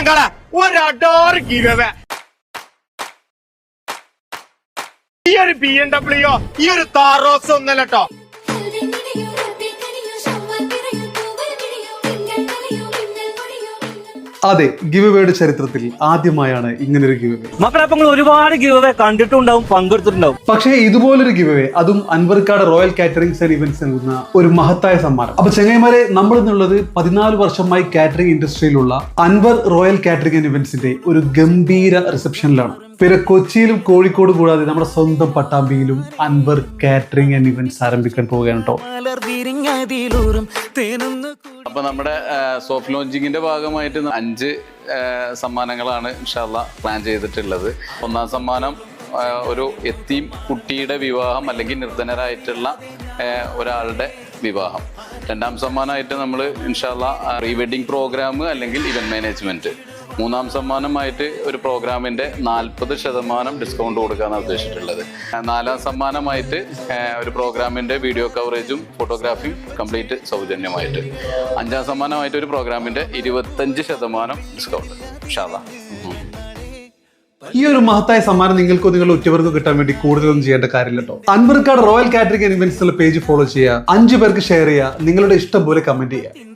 ഞങ്ങളെ ഒരഡോർ ഗിവ് ഈ ഒരു BMW ഈ ഒരു താറോസ് ഒന്നല്ല കേട്ടോ. അതെ, ഗിവ് വേയുടെ ചരിത്രത്തിൽ ആദ്യമായാണ് ഇങ്ങനൊരു ഗിവ് വേ. മക്കളെ ഒരുപാട് ഗിവ് വേ കണ്ടിട്ടുണ്ടാവും, പങ്കെടുത്തിട്ടുണ്ടാവും. പക്ഷേ ഇതുപോലൊരു ഗിവ് വേ, അതും അൻവർക്കാട് റോയൽ കാറ്ററിംഗ്സ് ആൻഡ് ഇവന്റ്സ് നൽകുന്ന ഒരു മഹത്തായ സമ്മാനം. അപ്പൊ ചെങ്ങൈമാരെ, നമ്മൾ എന്നുള്ളത് 14 വർഷമായി കാറ്ററിംഗ് ഇൻഡസ്ട്രിയിലുള്ള അൻവർ റോയൽ കാറ്ററിംഗ് ആൻഡ് ഇവന്റ്സിന്റെ ഒരു ഗംഭീര റിസപ്ഷനിലാണ്. പിന്നെ കൊച്ചിയിലും കോഴിക്കോട് കൂടാതെ നമ്മുടെ സ്വന്തം പട്ടാമ്പിയിലും അൻവർ കാറ്ററിംഗ് ആൻഡ് ഇവന്റ്സ് ആരംഭിക്കാൻ പോവുകയാണ് കേട്ടോ. അപ്പൊ നമ്മുടെ സോഫ്റ്റ് ലോഞ്ചിങ്ങിന്റെ ഭാഗമായിട്ട് 5 സമ്മാനങ്ങളാണ് ഇൻഷാ അല്ലാഹ് പ്ലാൻ ചെയ്തിട്ടുള്ളത്. ഒന്നാം സമ്മാനം ഒരു യത്തീം കുട്ടിയുടെ വിവാഹം അല്ലെങ്കിൽ നിർധനരായിട്ടുള്ള ഒരാളുടെ വിവാഹം. രണ്ടാം സമ്മാനമായിട്ട് നമ്മൾ ഇൻഷാ അല്ലാഹ് പ്രീ വെഡിങ് പ്രോഗ്രാം അല്ലെങ്കിൽ ഇവന്റ് മാനേജ്മെന്റ്. മൂന്നാം സമ്മാനമായിട്ട് ഒരു പ്രോഗ്രാമിന്റെ 40% ഡിസ്കൗണ്ട് കൊടുക്കാനാണ് ഉദ്ദേശിച്ചിട്ടുള്ളത്. നാലാം സമ്മാനമായിട്ട് ഒരു പ്രോഗ്രാമിന്റെ വീഡിയോ കവറേജും ഫോട്ടോഗ്രാഫിയും കംപ്ലീറ്റ് സൗജന്യമായിട്ട്. അഞ്ചാം സമ്മാനമായിട്ട് ഒരു പ്രോഗ്രാമിന്റെ 25% ഡിസ്കൗണ്ട് ഇൻഷാ അല്ലാഹ്. ഈ ഒരു മഹത്തായ സമ്മാനം നിങ്ങൾക്കോ നിങ്ങളുടെ ഉറ്റവർക്കോ കിട്ടാൻ വേണ്ടി കൂടുതലൊന്നും ചെയ്യേണ്ട കാര്യമില്ല കേട്ടോ. അൻവർക്കാട് royal catering and events page follow ചെയ്യുക, 5 പേർക്ക് ഷെയർ ചെയ്യുക, നിങ്ങളുടെ ഇഷ്ടം പോലെ കമന്റ് ചെയ്യുക.